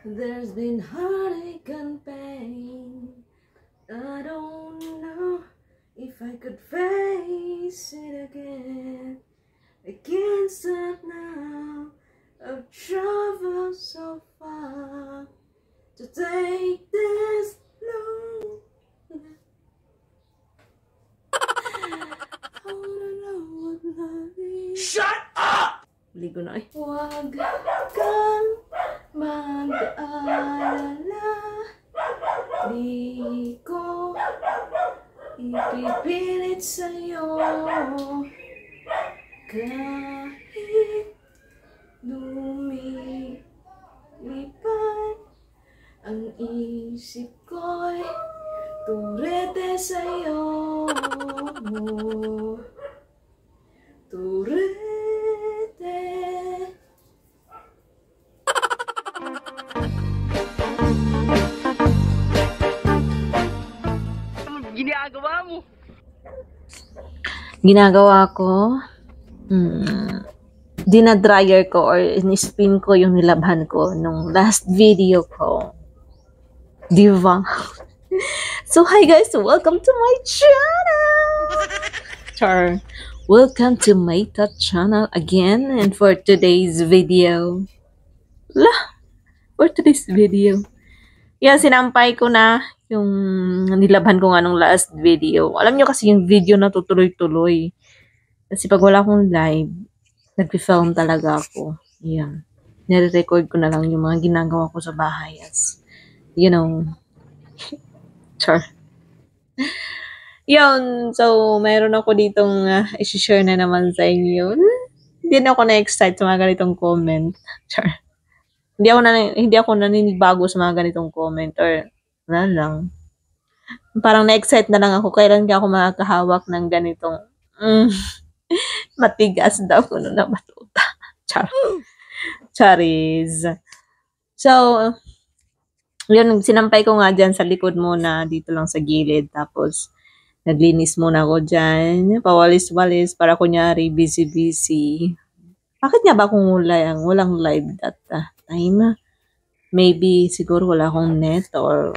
There's been heartache and pain. I don't know if I could face it again. I can't stop now. I've traveled so far to take this long. I wanna know what love is. Shut up! Ligo na eh. Huwag kang mag-alala. Di ko ipipilit sa'yo. Kahit lumilipad ang isip ko'y turete sa'yo. Turete. Ginagawa mo? Ginagawa ko, dinadryer ko or in-spin ko yung nilabhan ko nung last video ko. Diba? So, hi guys! Welcome to my channel! Char. Welcome to my channel again, and for today's video. Yan, sinampay ko na yung nilabhan ko nga nung last video. Alam nyo kasi yung video na tutuloy-tuloy. Kasi pag wala akong live, nag-film talaga ako. Yan. Nire-record ko na lang yung mga ginagawa ko sa bahay as, you know, char. Yun, so, mayroon ako ditong isi-share na naman sa inyo. Hindi na ako na-excite sa mga ganitong comment. Char. Hindi ako naninibago sa mga ganitong comment or wala lang. Parang na-excite na lang ako. Kailan ka ako makakahawak ng ganitong matigas daw kuno na batuta. Char. Charis. So, yun, sinampay ko nga dyan sa likod muna, dito lang sa gilid. Tapos, naglinis muna ako dyan. Pawalis-walis para kunyari busy-busy. Bakit nga ba kung walang live that time? Maybe siguro wala akong net or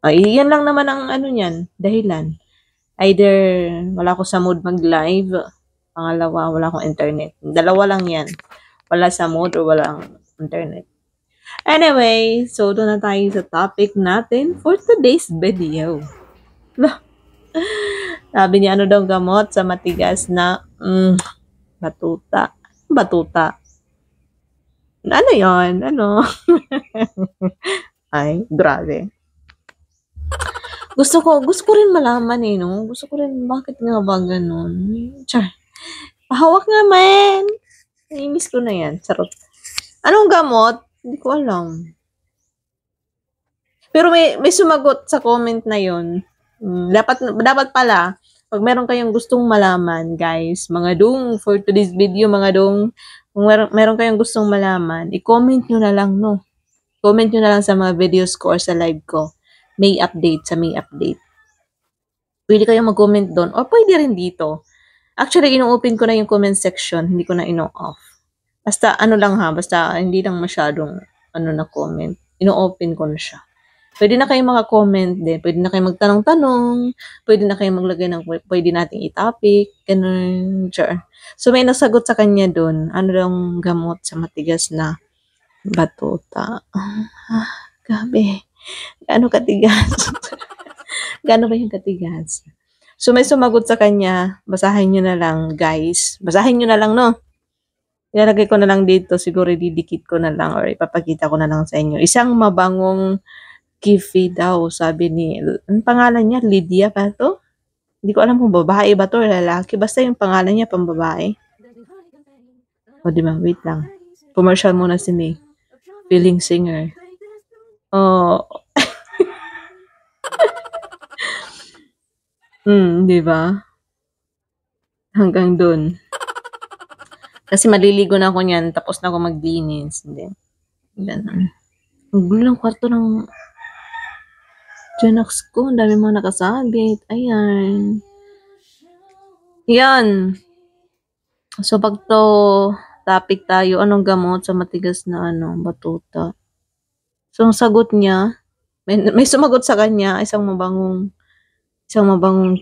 yan lang naman ang ano niyan, dahilan. Either wala ako sa mood mag-live, pangalawa wala akong internet. Dalawa lang yan. Wala sa mood or walang internet. Anyway, so doon na tayo sa topic natin for today's video. Sabi niya, ano daw gamot sa matigas na batuta. Batuta. Ano yon? Ano? Ay, grabe. Gusto ko rin malaman eh, no? Gusto ko rin, bakit nga ba ganun? Char. Pahawak nga, man. Naimis ko na yan. Charot. Anong gamot? Hindi ko alam. Pero may sumagot sa comment na yon. Dapat pala, pag meron kayong gustong malaman, guys, mga dong, for today's video, mga dong, kung meron kayong gustong malaman, i-comment nyo na lang, no? Comment nyo na lang sa mga videos ko or sa live ko. May update. Pwede kayong mag-comment doon. O pwede rin dito. Actually, ino-open ko na yung comment section. Hindi ko na ino-off. Basta ano lang ha. Basta hindi lang masyadong na comment. Ino-open ko na siya. Pwede na kayong maka-comment din. Pwede na kayong magtanong-tanong. Pwede na kayong maglagay ng pwede nating i-topic. Ganun. Sure. So, may nasagot sa kanya doon. Ano lang gamot sa matigas na batuta. Gabi. Gaano katigas? Gaano ba yung katigas? So, may sumagot sa kanya. Basahin nyo na lang, guys. Basahin nyo na lang, no? Ilalagay ko na lang dito. Siguro didikit ko na lang or ipapakita ko na lang sa inyo. Isang mabangong kifi daw, sabi ni... Ang pangalan niya? Lydia ba to? Hindi ko alam kung babae ba to or lalaki. Basta yung pangalan niya, pambabae. O, diba? Wait lang. Commercial muna si May. Feeling singer. Oh. Di ba? Hanggang dun. Kasi maliligo na ako niyan, tapos na ako maglinis. Hindi. Ganun. Ang gulo ng kwarto ng Janax ko. Ang dami mga nakasabit. Ayan. Yan. So, pag to topic tayo. Anong gamot sa matigas na batuta? So, ang sagot niya, may sumagot sa kanya, isang mabangong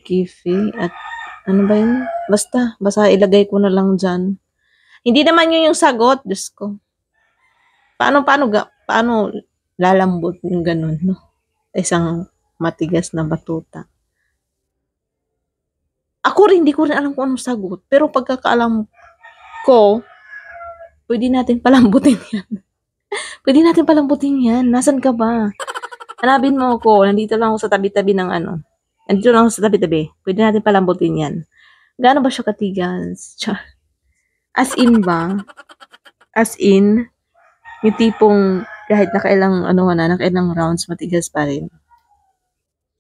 kifi at ano ba yun? Basta ilagay ko na lang dyan. Hindi naman yun yung sagot, Diyos ko. Paano lalambot yung ganun, no? Isang matigas na batuta. Ako rin, hindi ko rin alam kung anong sagot. Pero pagkakaalam ko, pwede natin palambutin yan. Pwede natin palambutin yan. Nasaan ka ba? Hanapin mo ako. Nandito lang ako sa tabi-tabi ng Nandito lang ako sa tabi-tabi. Pwede natin palambutin yan. Gaano ba siya katigas? As in ba? As in, yung tipong kahit nakailang nakailang rounds, matigas pa rin.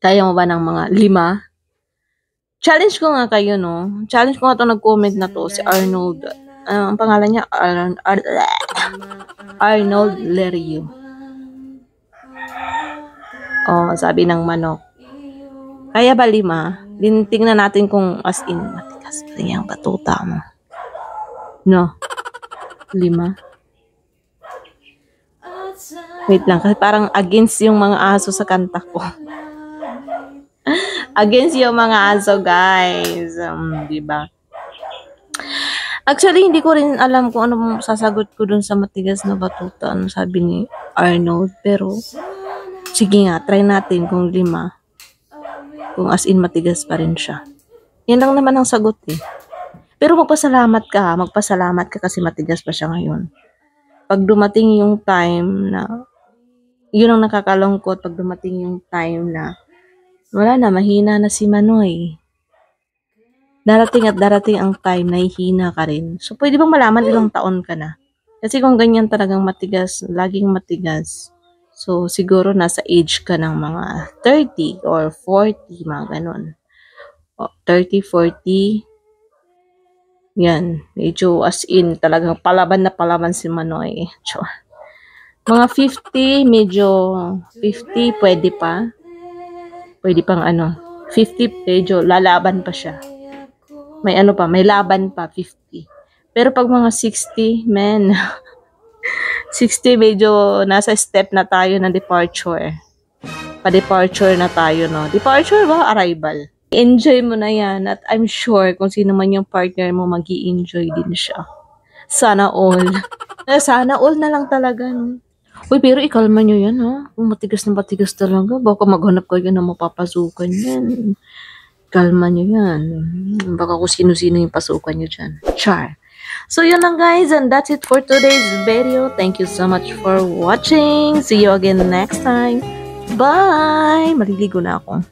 Kaya mo ba ng mga 5? Challenge ko nga kayo, no? Challenge ko nga ito, nag-comment na to, si Arnold. Ang pangalan niya, Arnold Lerio. Sabi ng manok. Kaya ba 5? Tingnan natin kung as in, matigas pa yung batuta mo. No? 5? Wait lang, kasi parang against yung mga aso sa kanta ko. Against yung mga aso, guys. Diba? Actually, hindi ko rin alam kung ano sasagot ko dun sa matigas na batuta. Ano sabi ni Arnold. Pero, sige nga, try natin kung 5. Kung as in matigas pa rin siya. Yan lang naman ang sagot eh. Pero magpasalamat ka kasi matigas pa siya ngayon. Pag dumating yung time na, yun ang nakakalungkot, pag dumating yung time na, wala na, mahina na si Manoy. Darating ang time na hihina ka rin. So, pwede bang malaman ilang taon ka na? Kasi kung ganyan talagang matigas, laging matigas, so, siguro nasa age ka ng mga 30 or 40, mga ganun. 30, 40, yan. Medyo as in, talagang palaban si Manoy. Mga 50, medyo 50, pwede pa. Pwede pang 50, medyo lalaban pa siya. May may laban pa, 50. Pero pag mga 60, 60, medyo nasa step na tayo ng departure. Pa-departure na tayo, no? Departure ba? Arrival. Enjoy mo na yan. At I'm sure kung sino man yung partner mo, mag-i-enjoy din siya. Sana all. Sana all na lang talaga, no? Uy, pero ikalma nyo yan, ha? Kung matigas talaga, baka maghanap kayo na mapapasukan yan. Kalma nyo yan. Baka kung sino-sino yung pasukan nyo dyan. Char. So, yun lang guys. And that's it for today's video. Thank you so much for watching. See you again next time. Bye! Maliligo na ako.